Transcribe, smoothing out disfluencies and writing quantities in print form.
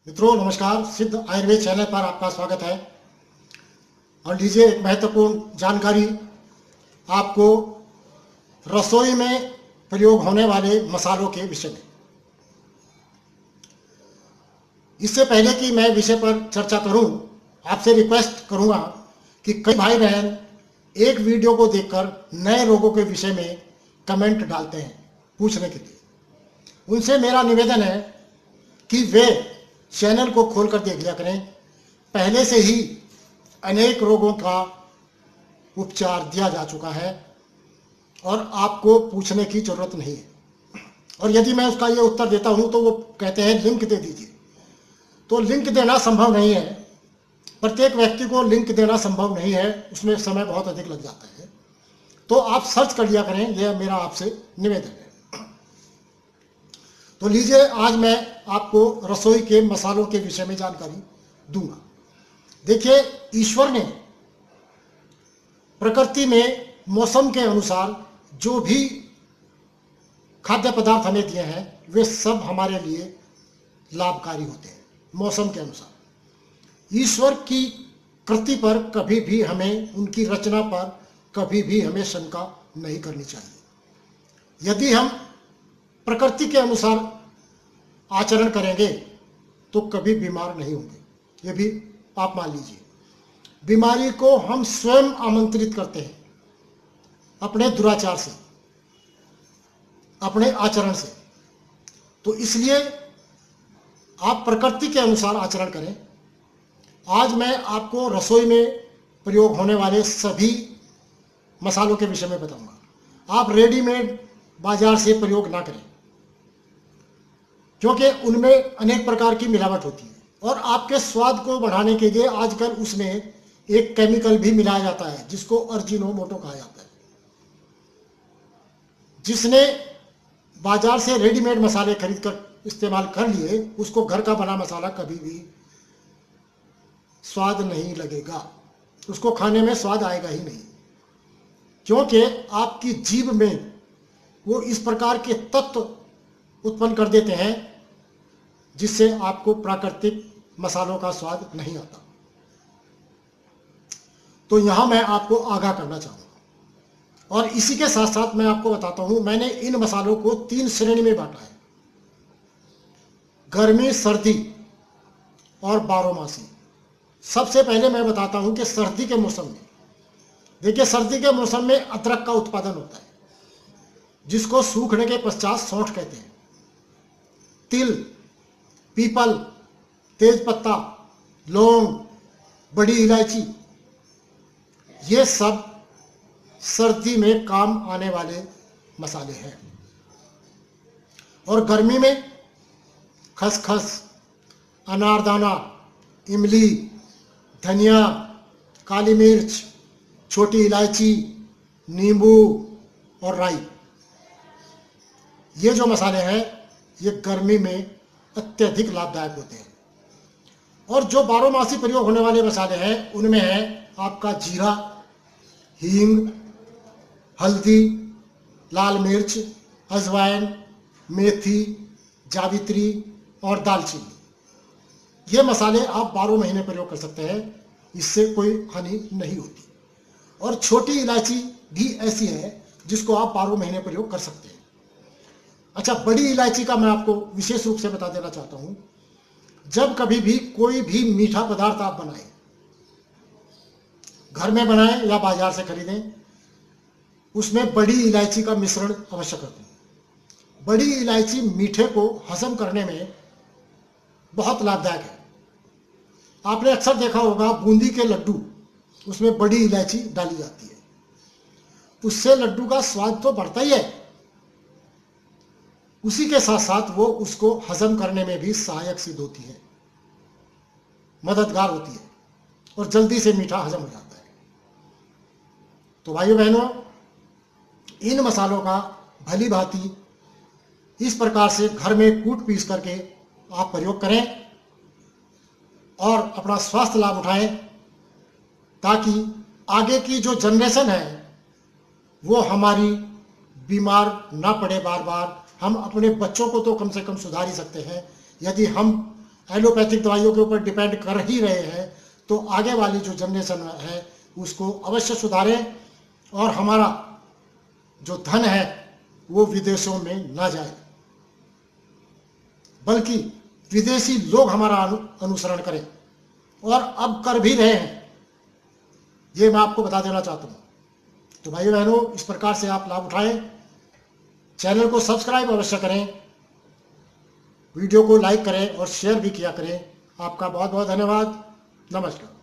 मित्रों नमस्कार। सिद्ध आयुर्वेद चैनल पर आपका स्वागत है। और लीजिए एक महत्वपूर्ण जानकारी आपको रसोई में प्रयोग होने वाले मसालों के विषय में। इससे पहले कि मैं विषय पर चर्चा करूं, आपसे रिक्वेस्ट करूंगा कि कई भाई बहन एक वीडियो को देखकर नए रोगों के विषय में कमेंट डालते हैं पूछने के लिए। उनसे मेरा निवेदन है कि वे चैनल को खोलकर देख लिया करें। पहले से ही अनेक रोगों का उपचार दिया जा चुका है और आपको पूछने की जरूरत नहीं है। और यदि मैं उसका ये उत्तर देता हूं तो वो कहते हैं लिंक दे दीजिए। तो लिंक देना संभव नहीं है, प्रत्येक व्यक्ति को लिंक देना संभव नहीं है, उसमें समय बहुत अधिक लग जाता है। तो आप सर्च कर लिया करें, यह मेरा आपसे निवेदन है। तो लीजिए आज मैं आपको रसोई के मसालों के विषय में जानकारी दूंगा। देखिए, ईश्वर ने प्रकृति में मौसम के अनुसार जो भी खाद्य पदार्थ हमें दिए हैं वे सब हमारे लिए लाभकारी होते हैं। मौसम के अनुसार ईश्वर की कृति पर कभी भी हमें, उनकी रचना पर कभी भी हमें शंका नहीं करनी चाहिए। यदि हम प्रकृति के अनुसार आचरण करेंगे तो कभी बीमार नहीं होंगे। ये भी आप मान लीजिए, बीमारी को हम स्वयं आमंत्रित करते हैं अपने दुराचार से, अपने आचरण से। तो इसलिए आप प्रकृति के अनुसार आचरण करें। आज मैं आपको रसोई में प्रयोग होने वाले सभी मसालों के विषय में बताऊंगा। आप रेडीमेड बाजार से प्रयोग ना करें, क्योंकि उनमें अनेक प्रकार की मिलावट होती है और आपके स्वाद को बढ़ाने के लिए आजकल उसमें एक केमिकल भी मिलाया जाता है जिसको अजीनोमोटो कहा जाता है। जिसने बाजार से रेडीमेड मसाले खरीद कर इस्तेमाल कर लिए, उसको घर का बना मसाला कभी भी स्वाद नहीं लगेगा, उसको खाने में स्वाद आएगा ही नहीं। क्योंकि आपकी जीभ में वो इस प्रकार के तत्व उत्पन्न कर देते हैं जिससे आपको प्राकृतिक मसालों का स्वाद नहीं आता। तो यहां मैं आपको आगाह करना चाहूंगा। और इसी के साथ साथ मैं आपको बताता हूं, मैंने इन मसालों को 3 श्रेणी में बांटा है: गर्मी, सर्दी और बारहमासी। सबसे पहले मैं बताता हूं कि सर्दी के मौसम में, देखिए सर्दी के मौसम में अदरक का उत्पादन होता है जिसको सूखने के पश्चात सौंठ कहते हैं। तिल, पीपल, तेजपत्ता, लौंग, बड़ी इलायची, ये सब सर्दी में काम आने वाले मसाले हैं। और गर्मी में खसखस, अनारदाना, इमली, धनिया, काली मिर्च, छोटी इलायची, नींबू और राई, ये जो मसाले हैं ये गर्मी में अत्यधिक लाभदायक होते हैं। और जो बारहमासी प्रयोग होने वाले मसाले हैं उनमें है आपका जीरा, हींग, हल्दी, लाल मिर्च, अजवाइन, मेथी, जावित्री और दालचीनी। ये मसाले आप 12 महीने प्रयोग कर सकते हैं, इससे कोई हानि नहीं होती। और छोटी इलायची भी ऐसी है जिसको आप 12 महीने प्रयोग कर सकते हैं। अच्छा, बड़ी इलायची का मैं आपको विशेष रूप से बता देना चाहता हूं। जब कभी भी कोई भी मीठा पदार्थ आप बनाएं, घर में बनाएं या बाजार से खरीदें, उसमें बड़ी इलायची का मिश्रण अवश्य कर दें। बड़ी इलायची मीठे को हजम करने में बहुत लाभदायक है। आपने अक्सर देखा होगा बूंदी के लड्डू, उसमें बड़ी इलायची डाली जाती है, उससे लड्डू का स्वाद तो बढ़ता ही है, उसी के साथ साथ वो उसको हजम करने में भी सहायक सिद्ध होती है, मददगार होती है और जल्दी से मीठा हजम हो जाता है। तो भाइयों बहनों, इन मसालों का भली भांति इस प्रकार से घर में कूट पीस करके आप प्रयोग करें और अपना स्वास्थ्य लाभ उठाएं, ताकि आगे की जो जनरेशन है वो हमारी बीमार ना पड़े बार बार। हम अपने बच्चों को तो कम से कम सुधार ही सकते हैं यदि हम एलोपैथिक दवाइयों के ऊपर डिपेंड कर ही रहे हैं, तो आगे वाली जो जनरेशन है उसको अवश्य सुधारें और हमारा जो धन है वो विदेशों में ना जाए, बल्कि विदेशी लोग हमारा अनुसरण करें, और अब कर भी रहे हैं, ये मैं आपको बता देना चाहता हूँ। तो भाइयों बहनों, इस प्रकार से आप लाभ उठाएं। चैनल को सब्सक्राइब अवश्य करें, वीडियो को लाइक करें और शेयर भी किया करें। आपका बहुत बहुत धन्यवाद। नमस्कार।